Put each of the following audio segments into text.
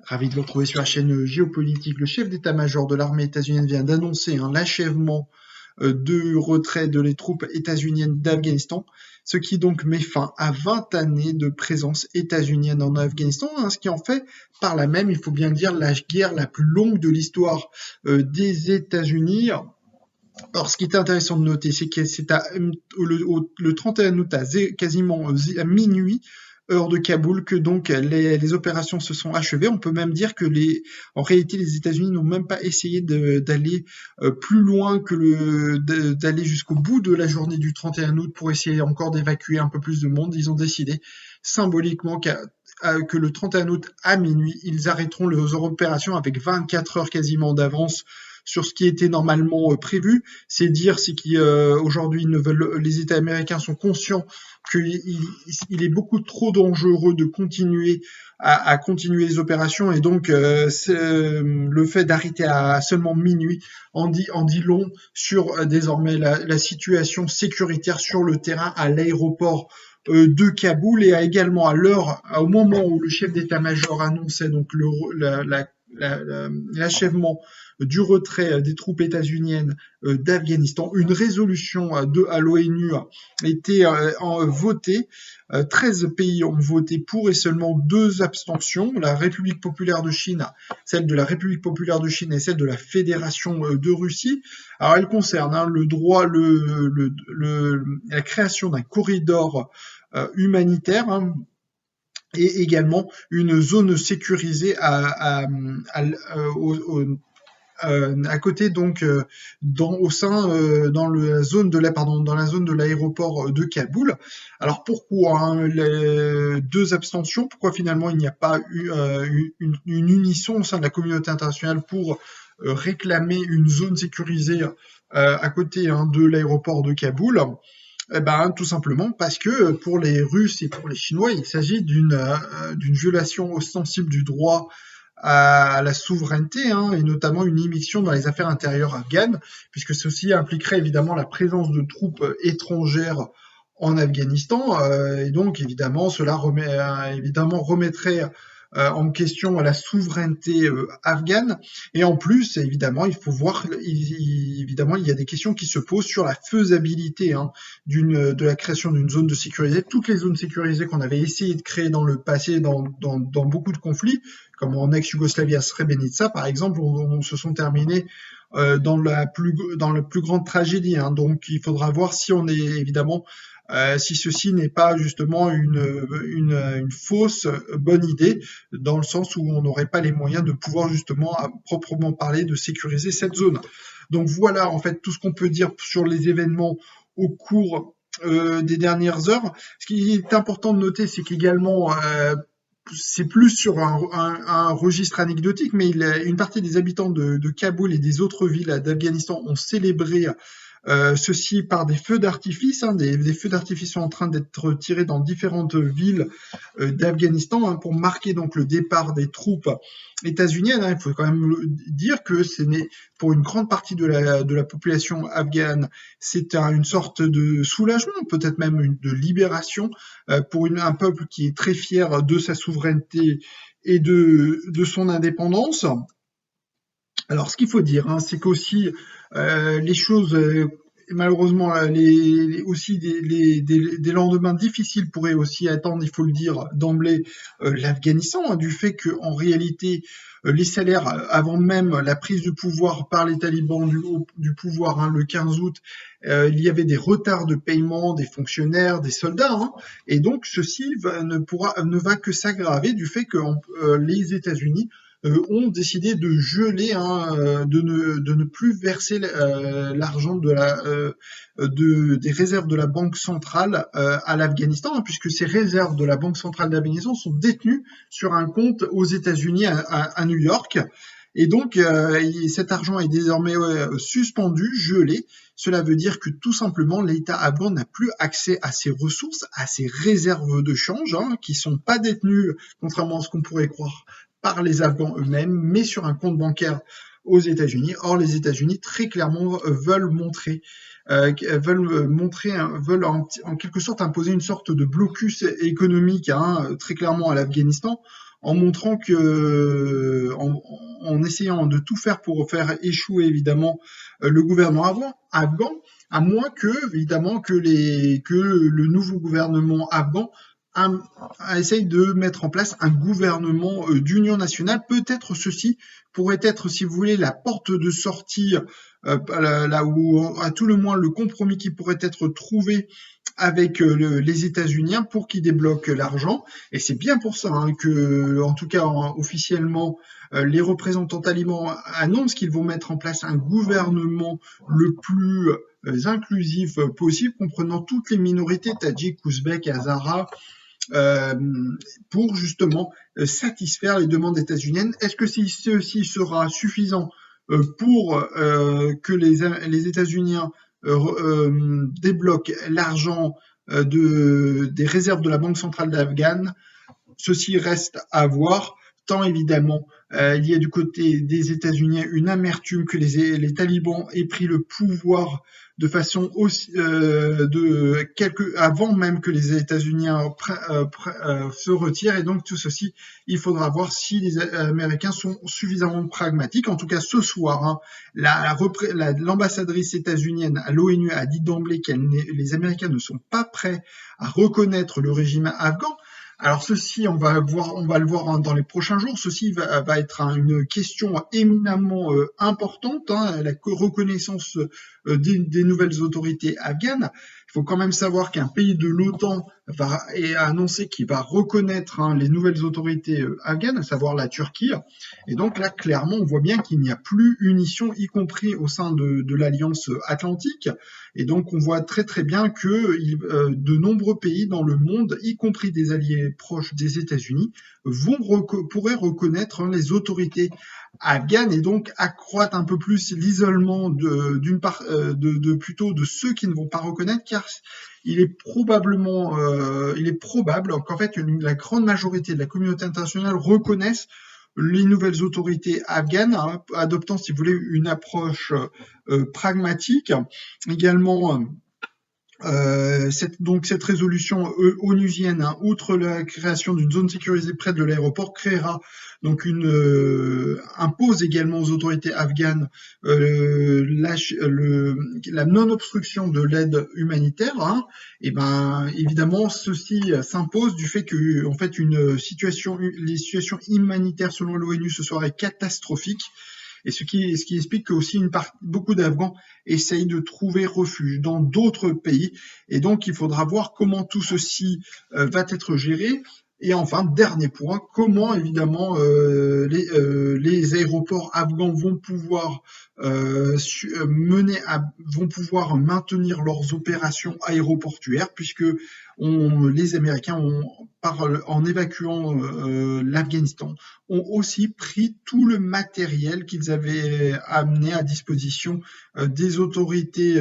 Ravi de vous retrouver sur la chaîne géopolitique. Le chef d'état-major de l'armée états-unienne vient d'annoncer l'achèvement de retrait de les troupes états-uniennes d'Afghanistan, ce qui donc met fin à 20 années de présence états-unienne en Afghanistan, ce qui en fait par là même, il faut bien dire, la guerre la plus longue de l'histoire des États-Unis. Alors, ce qui est intéressant de noter, c'est que c'est le 31 août quasiment à minuit, heure de Kaboul, que donc les opérations se sont achevées. On peut même dire que en réalité, les États-Unis n'ont même pas essayé d'aller plus loin que d'aller jusqu'au bout de la journée du 31 août pour essayer encore d'évacuer un peu plus de monde. Ils ont décidé symboliquement que le 31 août à minuit, ils arrêteront leurs opérations avec 24 heures quasiment d'avance sur ce qui était normalement prévu. C'est dire qu'aujourd'hui les États américains sont conscients qu'il est beaucoup trop dangereux de continuer à continuer les opérations, et donc le fait d'arrêter à seulement minuit en dit long sur désormais la situation sécuritaire sur le terrain à l'aéroport de Kaboul, et également au moment où le chef d'état-major annonçait donc l'achèvement du retrait des troupes états-uniennes d'Afghanistan, une résolution à l'ONU a été votée. 13 pays ont voté pour et seulement 2 abstentions. La République populaire de Chine, celle de la République populaire de Chine et celle de la Fédération de Russie. Alors, elle concerne le droit, la création d'un corridor humanitaire, et également une zone sécurisée à côté, donc dans la zone de l'aéroport de Kaboul. Alors pourquoi les 2 abstentions? Pourquoi finalement il n'y a pas eu une unisson au sein de la communauté internationale pour réclamer une zone sécurisée à côté de l'aéroport de Kaboul? Tout simplement parce que pour les Russes et pour les Chinois, il s'agit d'une violation ostensible du droit à la souveraineté, et notamment une immixtion dans les affaires intérieures afghanes, puisque ceci impliquerait évidemment la présence de troupes étrangères en Afghanistan, et donc évidemment cela remettrait en question la souveraineté afghane. Et en plus, évidemment, il faut voir, évidemment, il y a des questions qui se posent sur la faisabilité de la création d'une zone de sécurité. Toutes les zones sécurisées qu'on avait essayé de créer dans le passé, dans beaucoup de conflits, comme en ex-Yougoslavie à Srebrenica, par exemple, on se sont terminés dans la plus grande tragédie. Donc, il faudra voir si on est évidemment si ceci n'est pas justement une fausse bonne idée, dans le sens où on n'aurait pas les moyens de pouvoir justement à proprement parler de sécuriser cette zone. Donc voilà en fait tout ce qu'on peut dire sur les événements au cours des dernières heures. Ce qui est important de noter, c'est qu'également c'est plus sur un registre anecdotique, mais une partie des habitants de Kaboul et des autres villes d'Afghanistan ont célébré ceci par des feux d'artifice. Des feux d'artifice sont en train d'être tirés dans différentes villes d'Afghanistan pour marquer donc le départ des troupes états-uniennes. Il faut quand même dire que pour une grande partie de la population afghane, c'est une sorte de soulagement, peut-être même de libération pour un peuple qui est très fier de sa souveraineté et de son indépendance. Alors, ce qu'il faut dire, c'est qu'aussi les choses, malheureusement, aussi des lendemains difficiles pourraient aussi attendre, il faut le dire d'emblée, l'Afghanistan, du fait qu'en réalité, les salaires, avant même la prise de pouvoir par les talibans du pouvoir le 15 août, il y avait des retards de paiement des fonctionnaires, des soldats, et donc ceci ne va que s'aggraver du fait que les États-Unis ont décidé de geler, de ne plus verser l'argent des réserves de la Banque centrale à l'Afghanistan, puisque ces réserves de la Banque centrale d'Afghanistan sont détenues sur un compte aux États-Unis à New York. Et donc, cet argent est désormais suspendu, gelé. Cela veut dire que tout simplement, l'État afghan n'a plus accès à ses ressources, à ses réserves de change, qui sont pas détenues, contrairement à ce qu'on pourrait croire, par les Afghans eux-mêmes, mais sur un compte bancaire aux États-Unis. Or, les États-Unis très clairement veulent en quelque sorte imposer une sorte de blocus économique très clairement à l'Afghanistan, en montrant que, en essayant de tout faire pour faire échouer évidemment le gouvernement afghan, à moins que évidemment que le nouveau gouvernement afghan essaye de mettre en place un gouvernement d'union nationale. Peut-être ceci pourrait être, si vous voulez, la porte de sortie, là où, à tout le moins, le compromis qui pourrait être trouvé avec les États-Unis pour qu'ils débloquent l'argent. Et c'est bien pour ça que, en tout cas officiellement, les représentants talibans annoncent qu'ils vont mettre en place un gouvernement le plus inclusif possible, comprenant toutes les minorités, tadjiks, ouzbeks, hazaras, euh, pour justement satisfaire les demandes états-uniennes. Est-ce que ceci sera suffisant pour que les États-Unis débloquent l'argent des réserves de la Banque centrale d'Afghan? Ceci reste à voir, tant évidemment il y a du côté des États-Unis une amertume que les talibans aient pris le pouvoir de façon aussi, avant même que les États-Unis se retirent, et donc tout ceci, il faudra voir si les Américains sont suffisamment pragmatiques. En tout cas, ce soir, l'ambassadrice états-unienne à l'ONU a dit d'emblée que les Américains ne sont pas prêts à reconnaître le régime afghan. Alors ceci, on va le voir dans les prochains jours. Ceci va être une question éminemment importante, la reconnaissance des nouvelles autorités afghanes. Il faut quand même savoir qu'un pays de l'OTAN a annoncé qu'il va reconnaître les nouvelles autorités afghanes, à savoir la Turquie. Et donc là, clairement, on voit bien qu'il n'y a plus unition, y compris au sein de l'Alliance Atlantique. Et donc on voit très très bien que de nombreux pays dans le monde, y compris des alliés proches des États-Unis, pourraient reconnaître les autorités afghanes, et donc accroître un peu plus l'isolement plutôt de ceux qui ne vont pas reconnaître, car il est probable qu'en fait la grande majorité de la communauté internationale reconnaisse les nouvelles autorités afghanes, adoptant, si vous voulez, une approche pragmatique. Également, cette résolution onusienne, outre la création d'une zone sécurisée près de l'aéroport, créera donc impose également aux autorités afghanes la non-obstruction de l'aide humanitaire. Et ben évidemment, ceci s'impose du fait que en fait les situations humanitaires selon l'ONU ce soir est catastrophique. Et ce qui explique que aussi beaucoup d'Afghans essayent de trouver refuge dans d'autres pays. Et donc, il faudra voir comment tout ceci va être géré. Et enfin, dernier point, comment évidemment les aéroports afghans vont pouvoir maintenir leurs opérations aéroportuaires, puisque les Américains en évacuant l'Afghanistan, ont aussi pris tout le matériel qu'ils avaient amené à disposition des autorités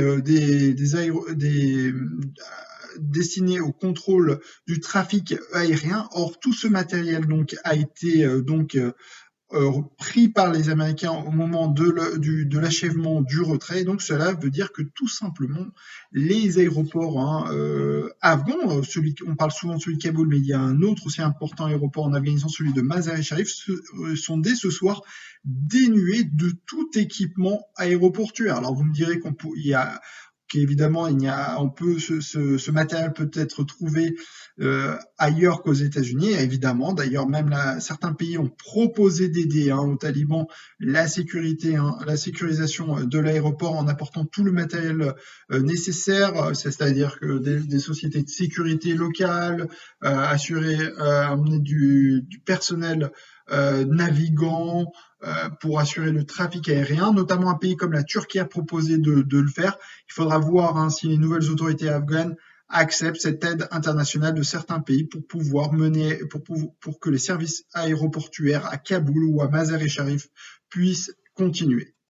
destiné au contrôle du trafic aérien. Or, tout ce matériel donc a été pris par les Américains au moment de l'achèvement du retrait. Donc cela veut dire que tout simplement les aéroports afghans, on parle souvent de celui de Kaboul, mais il y a un autre aussi important aéroport en Afghanistan, celui de Mazar-e-Sharif, sont dès ce soir dénués de tout équipement aéroportuaire. Alors vous me direz qu'évidemment, ce matériel peut être trouvé ailleurs qu'aux États-Unis. Évidemment, d'ailleurs, même certains pays ont proposé d'aider aux talibans la sécurisation de l'aéroport en apportant tout le matériel nécessaire, c'est-à-dire que des sociétés de sécurité locales, amener du personnel navigant pour assurer le trafic aérien. Notamment un pays comme la Turquie a proposé de le faire. Il faudra voir si les nouvelles autorités afghanes acceptent cette aide internationale de certains pays pour pouvoir pour que les services aéroportuaires à Kaboul ou à Mazar-e-Sharif puissent continuer.